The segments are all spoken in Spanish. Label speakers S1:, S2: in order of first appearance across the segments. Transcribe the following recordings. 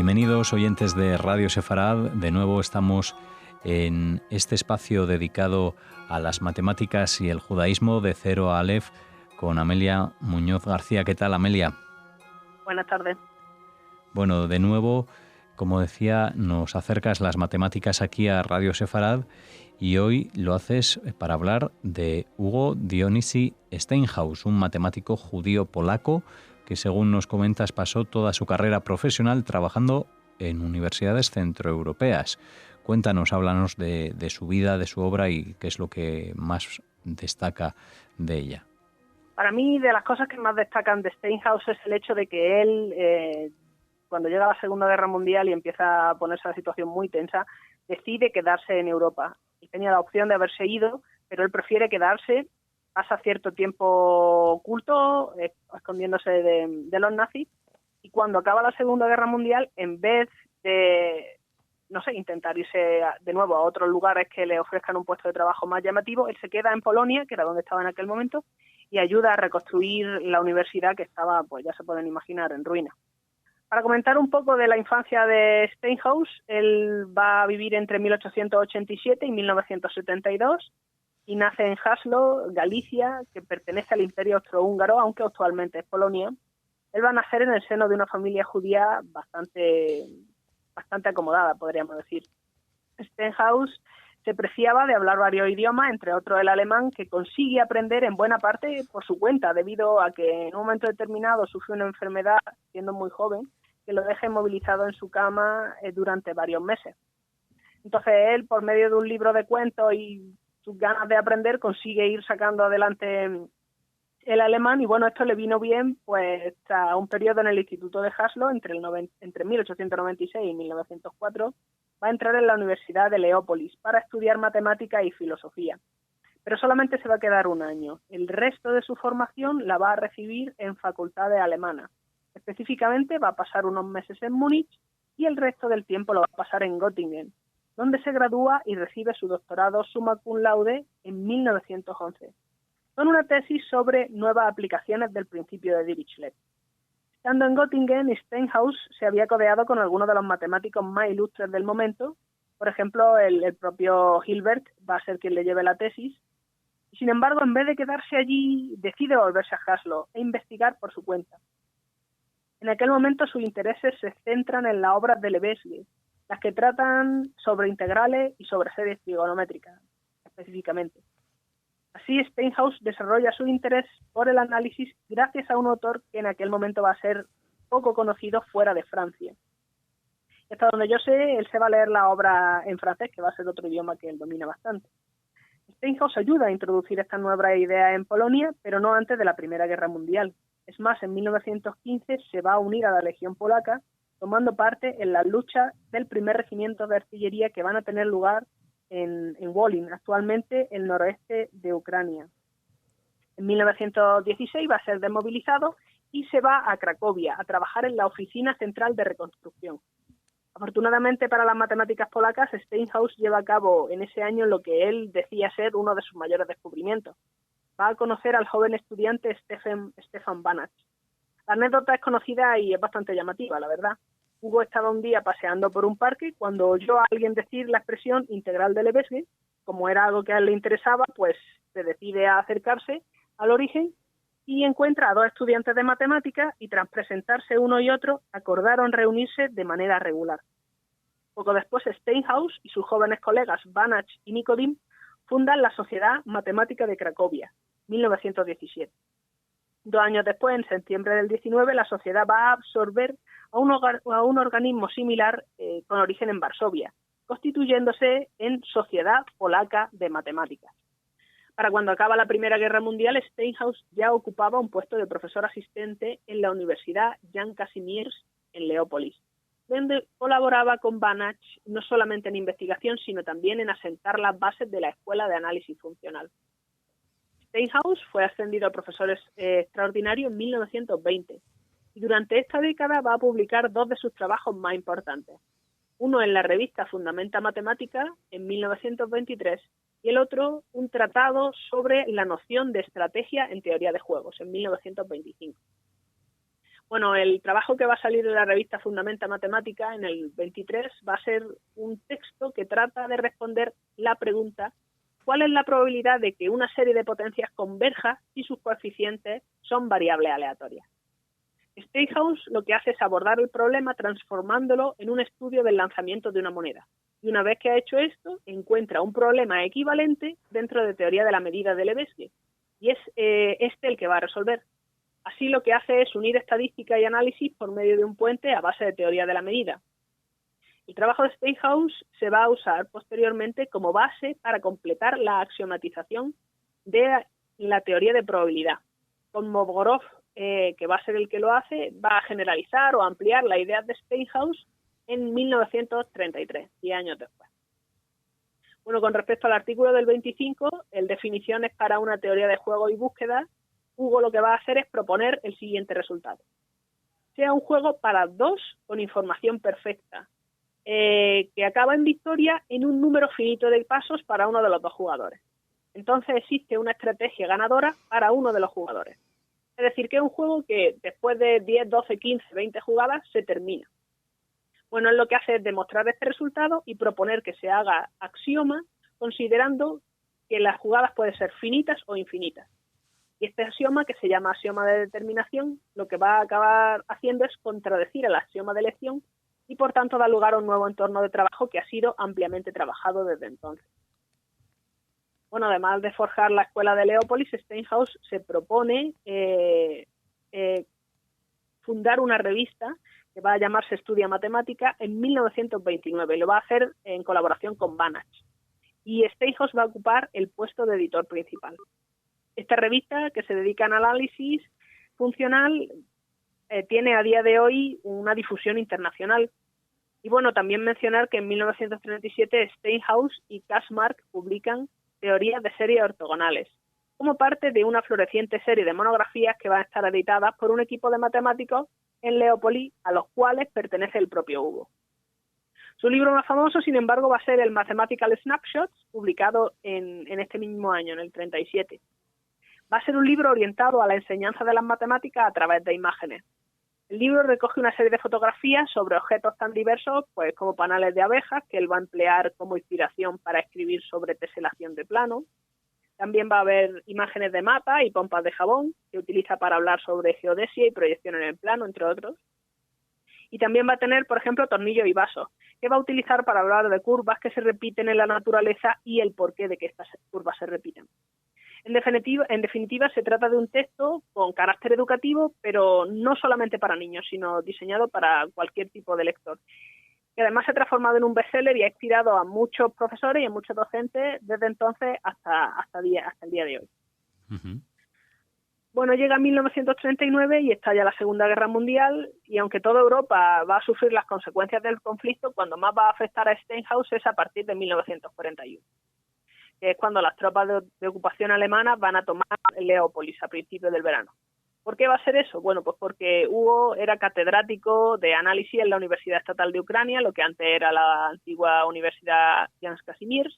S1: Bienvenidos oyentes de Radio Sefarad. De nuevo estamos en este espacio dedicado a las matemáticas y el judaísmo de Cero a Aleph con Amelia Muñoz García. ¿Qué tal, Amelia?
S2: Buenas tardes.
S1: Bueno, de nuevo, como decía, nos acercas las matemáticas aquí a Radio Sefarad y hoy lo haces para hablar de Hugo Dionisi Steinhaus, un matemático judío polaco que, según nos comentas, pasó toda su carrera profesional trabajando en universidades centroeuropeas. Cuéntanos, háblanos de su vida, de su obra y qué es lo que más destaca de ella.
S2: Para mí, de las cosas que más destacan de Steinhaus es el hecho de que él, cuando llega la Segunda Guerra Mundial y empieza a ponerse la situación muy tensa, decide quedarse en Europa. Él tenía la opción de haberse ido, pero él prefiere quedarse, pasa cierto tiempo oculto, escondiéndose de los nazis, y cuando acaba la Segunda Guerra Mundial, en vez de, intentar irse de nuevo a otros lugares que le ofrezcan un puesto de trabajo más llamativo, él se queda en Polonia, que era donde estaba en aquel momento, y ayuda a reconstruir la universidad que estaba, pues ya se pueden imaginar, en ruinas. Para comentar un poco de la infancia de Steinhaus, él va a vivir entre 1887 y 1972 y nace en Haslo, Galicia, que pertenece al Imperio Austrohúngaro, aunque actualmente es Polonia. Él va a nacer en el seno de una familia judía bastante acomodada, podríamos decir. Steinhaus se preciaba de hablar varios idiomas, entre otros el alemán, que consigue aprender en buena parte por su cuenta, debido a que en un momento determinado sufrió una enfermedad, siendo muy joven, que lo deja inmovilizado en su cama durante varios meses. Entonces él, por medio de un libro de cuentos y sus ganas de aprender, consigue ir sacando adelante el alemán, y bueno, esto le vino bien pues tras un periodo en el Instituto de Haslo entre 1896 y 1904. Va a entrar en la Universidad de Leópolis para estudiar matemática y filosofía, pero solamente se va a quedar un año. El resto de su formación la va a recibir en facultades alemanas. Específicamente va a pasar unos meses en Múnich y el resto del tiempo lo va a pasar en Göttingen, donde se gradúa y recibe su doctorado summa cum laude en 1911, con una tesis sobre nuevas aplicaciones del principio de Dirichlet. Estando en Göttingen, Steinhaus se había codeado con algunos de los matemáticos más ilustres del momento. Por ejemplo, el propio Hilbert va a ser quien le lleve la tesis. Sin embargo, en vez de quedarse allí, decide volverse a Haslo e investigar por su cuenta. En aquel momento sus intereses se centran en las obras de Lebesgue, las que tratan sobre integrales y sobre series trigonométricas, específicamente. Así, Steinhaus desarrolla su interés por el análisis gracias a un autor que en aquel momento va a ser poco conocido fuera de Francia. Hasta donde yo sé, él se va a leer la obra en francés, que va a ser otro idioma que él domina bastante. Steinhaus ayuda a introducir esta nueva idea en Polonia, pero no antes de la Primera Guerra Mundial. Es más, en 1915 se va a unir a la Legión Polaca, tomando parte en las luchas del primer regimiento de artillería que van a tener lugar en Wolin, actualmente el noroeste de Ucrania. En 1916 va a ser desmovilizado y se va a Cracovia a trabajar en la Oficina Central de Reconstrucción. Afortunadamente para las matemáticas polacas, Steinhaus lleva a cabo en ese año lo que él decía ser uno de sus mayores descubrimientos. Va a conocer al joven estudiante Stefan Banach. La anécdota es conocida y es bastante llamativa, la verdad. Hugo estaba un día paseando por un parque cuando oyó a alguien decir la expresión integral de Lebesgue. Como era algo que a él le interesaba, pues se decide a acercarse al origen y encuentra a dos estudiantes de matemáticas y tras presentarse uno y otro, acordaron reunirse de manera regular. Poco después, Steinhaus y sus jóvenes colegas Banach y Nikodym fundan la Sociedad Matemática de Cracovia, 1917. 2 años después, en septiembre del 19, la sociedad va a absorber a un organismo similar con origen en Varsovia, constituyéndose en Sociedad Polaca de Matemáticas. Para cuando acaba la Primera Guerra Mundial, Steinhaus ya ocupaba un puesto de profesor asistente en la Universidad Jan Kazimierz en Leópolis, donde colaboraba con Banach no solamente en investigación, sino también en asentar las bases de la Escuela de Análisis Funcional. Steinhaus fue ascendido a profesor extraordinario en 1920 y durante esta década va a publicar 2 de sus trabajos más importantes. Uno en la revista Fundamenta Mathematica en 1923 y el otro un tratado sobre la noción de estrategia en teoría de juegos en 1925. Bueno, el trabajo que va a salir de la revista Fundamenta Matemática en el 23 va a ser un texto que trata de responder la pregunta: ¿cuál es la probabilidad de que una serie de potencias converja si sus coeficientes son variables aleatorias? Steinhaus lo que hace es abordar el problema transformándolo en un estudio del lanzamiento de una moneda. Y una vez que ha hecho esto, encuentra un problema equivalente dentro de teoría de la medida de Lebesgue. Y es este el que va a resolver. Así lo que hace es unir estadística y análisis por medio de un puente a base de teoría de la medida. El trabajo de Steinhaus se va a usar posteriormente como base para completar la axiomatización de la teoría de probabilidad. Kolmogorov, que va a ser el que lo hace, va a generalizar o ampliar la idea de Steinhaus en 1933, 10 años después. Bueno, con respecto al artículo del 25, el definiciones para una teoría de juego y búsqueda, Hugo lo que va a hacer es proponer el siguiente resultado: sea un juego para dos con información perfecta, que acaba en victoria en un número finito de pasos para uno de los dos jugadores. Entonces existe una estrategia ganadora para uno de los jugadores. Es decir, que es un juego que después de 10, 12, 15, 20 jugadas se termina. Bueno, él lo que hace es demostrar este resultado y proponer que se haga axioma considerando que las jugadas pueden ser finitas o infinitas. Y este axioma, que se llama axioma de determinación, lo que va a acabar haciendo es contradecir el axioma de elección y por tanto da lugar a un nuevo entorno de trabajo que ha sido ampliamente trabajado desde entonces. Bueno, además de forjar la escuela de Leópolis, Steinhaus se propone fundar una revista que va a llamarse Estudia Matemática en 1929, y lo va a hacer en colaboración con Banach. Y Steinhaus va a ocupar el puesto de editor principal. Esta revista, que se dedica al análisis funcional, tiene a día de hoy una difusión internacional. Y bueno, también mencionar que en 1937 Steinhaus y Kasmark publican Teorías de series ortogonales, como parte de una floreciente serie de monografías que van a estar editadas por un equipo de matemáticos en Leópolis, a los cuales pertenece el propio Hugo. Su libro más famoso, sin embargo, va a ser el Mathematical Snapshots, publicado en este mismo año, en el 37. Va a ser un libro orientado a la enseñanza de las matemáticas a través de imágenes. El libro recoge una serie de fotografías sobre objetos tan diversos pues como panales de abejas, que él va a emplear como inspiración para escribir sobre teselación de plano. También va a haber imágenes de mapas y pompas de jabón, que utiliza para hablar sobre geodesia y proyección en el plano, entre otros. Y también va a tener, por ejemplo, tornillos y vasos, que va a utilizar para hablar de curvas que se repiten en la naturaleza y el porqué de que estas curvas se repiten. En definitiva, se trata de un texto con carácter educativo, pero no solamente para niños, sino diseñado para cualquier tipo de lector. Que además se ha transformado en un bestseller y ha inspirado a muchos profesores y a muchos docentes desde entonces hasta el día de hoy. Uh-huh. Bueno, llega 1939 y estalla la Segunda Guerra Mundial, y aunque toda Europa va a sufrir las consecuencias del conflicto, cuando más va a afectar a Steinhaus es a partir de 1941. Que es cuando las tropas de ocupación alemanas van a tomar Leópolis a principios del verano. ¿Por qué va a ser eso? Bueno, pues porque Hugo era catedrático de análisis en la Universidad Estatal de Ucrania, lo que antes era la antigua Universidad Jan Kazimierz,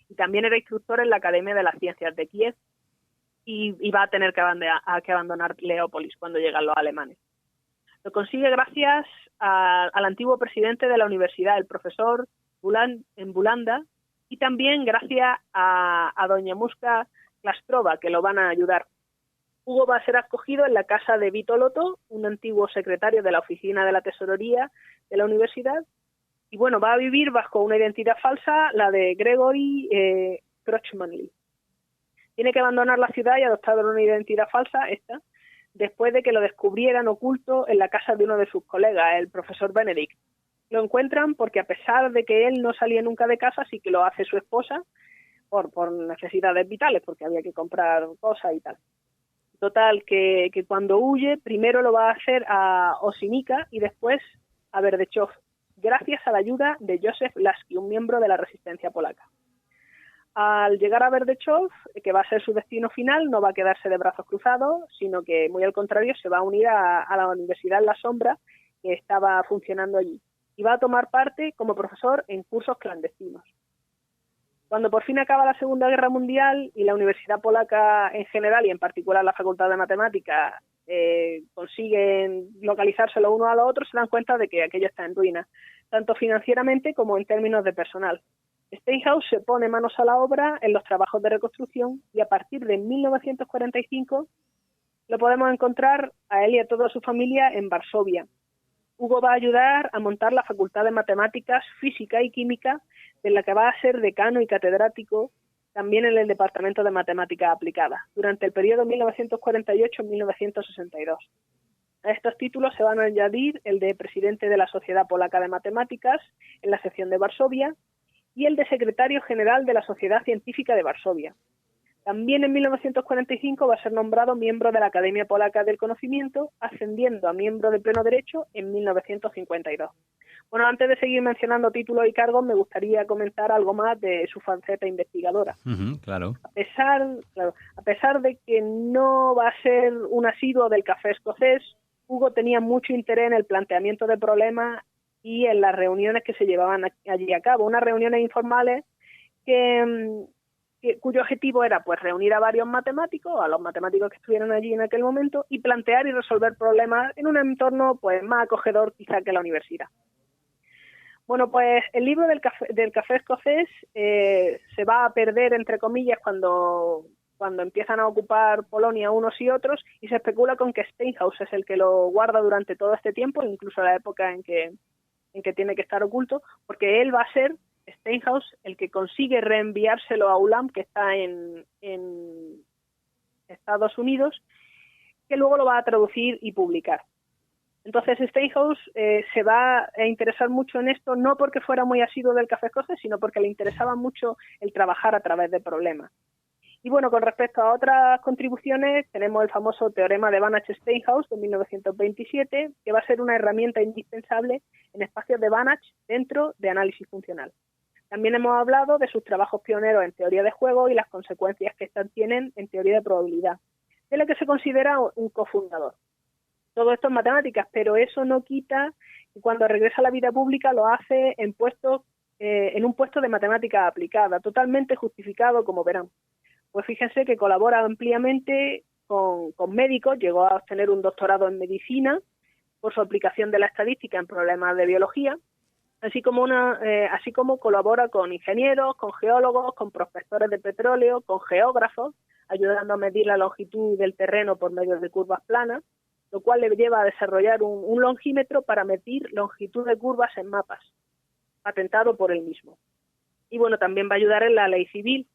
S2: y también era instructor en la Academia de las Ciencias de Kiev, y va a tener que abandonar Leópolis cuando llegan los alemanes. Lo consigue gracias al antiguo presidente de la universidad, el profesor Bulanda, y también gracias a doña Muska Klastrova, que lo van a ayudar. Hugo va a ser acogido en la casa de Vito Lotto, un antiguo secretario de la oficina de la tesorería de la universidad, y bueno, va a vivir bajo una identidad falsa, la de Gregory Krochmanli. Tiene que abandonar la ciudad y adoptar una identidad falsa, después de que lo descubrieran oculto en la casa de uno de sus colegas, el profesor Benedict. Lo encuentran porque, a pesar de que él no salía nunca de casa, sí que lo hace su esposa por necesidades vitales, porque había que comprar cosas y tal. Total, que cuando huye, primero lo va a hacer a Osinica y después a Berdechov, gracias a la ayuda de Józef Laski, un miembro de la resistencia polaca. Al llegar a Berdechov, que va a ser su destino final, no va a quedarse de brazos cruzados, sino que, muy al contrario, se va a unir a la Universidad en la Sombra, que estaba funcionando allí, y va a tomar parte como profesor en cursos clandestinos. Cuando por fin acaba la Segunda Guerra Mundial y la Universidad Polaca en general, y en particular la Facultad de Matemáticas, consiguen localizarse los unos a los otros, se dan cuenta de que aquello está en ruinas, tanto financieramente como en términos de personal. Steinhaus se pone manos a la obra en los trabajos de reconstrucción y a partir de 1945 lo podemos encontrar a él y a toda su familia en Varsovia. Hugo va a ayudar a montar la Facultad de Matemáticas, Física y Química, de la que va a ser decano y catedrático también en el Departamento de Matemáticas Aplicadas, durante el periodo 1948-1962. A estos títulos se van a añadir el de presidente de la Sociedad Polaca de Matemáticas en la sección de Varsovia y el de secretario general de la Sociedad Científica de Varsovia. También en 1945 va a ser nombrado miembro de la Academia Polaca del Conocimiento, ascendiendo a miembro de pleno derecho en 1952. Bueno, antes de seguir mencionando títulos y cargos, me gustaría comentar algo más de su faceta investigadora.
S1: Claro.
S2: A pesar de que no va a ser un asiduo del café escocés, Hugo tenía mucho interés en el planteamiento de problemas y en las reuniones que se llevaban allí a cabo, unas reuniones informales cuyo objetivo era pues reunir a varios matemáticos, a los matemáticos que estuvieran allí en aquel momento, y plantear y resolver problemas en un entorno pues más acogedor quizá que la universidad. Bueno, pues el libro del café escocés se va a perder, entre comillas, cuando empiezan a ocupar Polonia unos y otros, y se especula con que Steinhaus es el que lo guarda durante todo este tiempo, incluso la época en que tiene que estar oculto, porque él va a ser, Steinhaus, el que consigue reenviárselo a Ulam, que está en Estados Unidos, que luego lo va a traducir y publicar. Entonces Steinhaus se va a interesar mucho en esto, no porque fuera muy asiduo del café escocés, sino porque le interesaba mucho el trabajar a través de problemas. Y bueno, con respecto a otras contribuciones, tenemos el famoso teorema de Banach-Steinhaus de 1927, que va a ser una herramienta indispensable en espacios de Banach dentro de análisis funcional. También hemos hablado de sus trabajos pioneros en teoría de juegos y las consecuencias que estas tienen en teoría de probabilidad, de la que se considera un cofundador. Todo esto es matemáticas, pero eso no quita que cuando regresa a la vida pública lo hace en un puesto de matemática aplicada, totalmente justificado, como verán. Pues fíjense que colabora ampliamente con médicos, llegó a obtener un doctorado en medicina por su aplicación de la estadística en problemas de biología, así como colabora con ingenieros, con geólogos, con prospectores de petróleo, con geógrafos, ayudando a medir la longitud del terreno por medio de curvas planas, lo cual le lleva a desarrollar un longímetro para medir longitud de curvas en mapas, patentado por él mismo. Y bueno, también va a ayudar en la ley civil,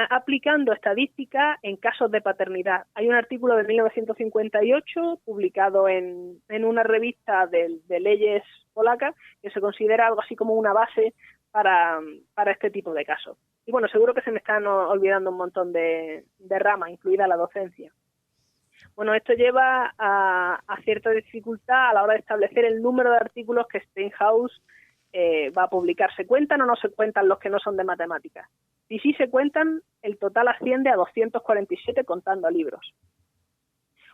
S2: aplicando estadística en casos de paternidad. Hay un artículo de 1958 publicado en una revista de leyes polacas que se considera algo así como una base para este tipo de casos. Y bueno, seguro que se me están olvidando un montón de ramas, incluida la docencia. Bueno, esto lleva a cierta dificultad a la hora de establecer el número de artículos que Steinhaus va a publicar. ¿Se cuentan o no se cuentan los que no son de matemáticas? Si sí se cuentan, el total asciende a 247 contando libros.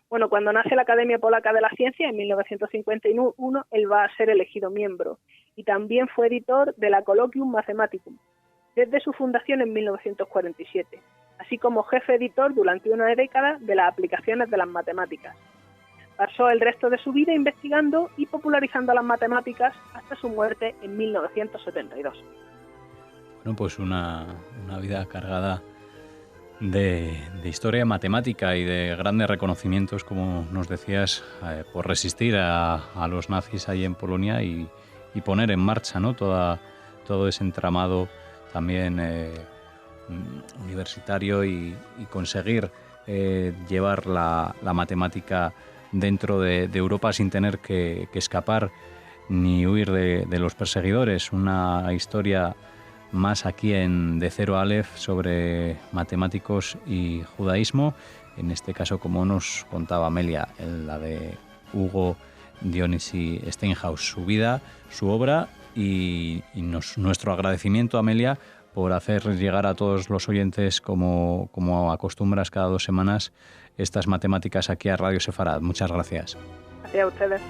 S2: Bueno, cuando nace la Academia Polaca de la Ciencia, en 1951, él va a ser elegido miembro y también fue editor de la Colloquium Mathematicum desde su fundación en 1947, así como jefe editor durante una década de las aplicaciones de las matemáticas. Pasó el resto de su vida investigando y popularizando las matemáticas hasta su muerte en 1972.
S1: Bueno, pues una vida cargada de historia matemática y de grandes reconocimientos, como nos decías, por resistir a los nazis ahí en Polonia y poner en marcha, ¿no?, todo ese entramado también universitario y conseguir llevar la matemática dentro de Europa sin tener que escapar ni huir de los perseguidores. Una historia más aquí en De Cero a Aleph sobre matemáticos y judaísmo, en este caso, como nos contaba Amelia, en la de Hugo Dionisi Steinhaus, su vida, su obra y nuestro agradecimiento, Amelia, por hacer llegar a todos los oyentes, como acostumbras cada 2 semanas, estas matemáticas aquí a Radio Sefarad. Muchas gracias.
S2: Gracias a ustedes.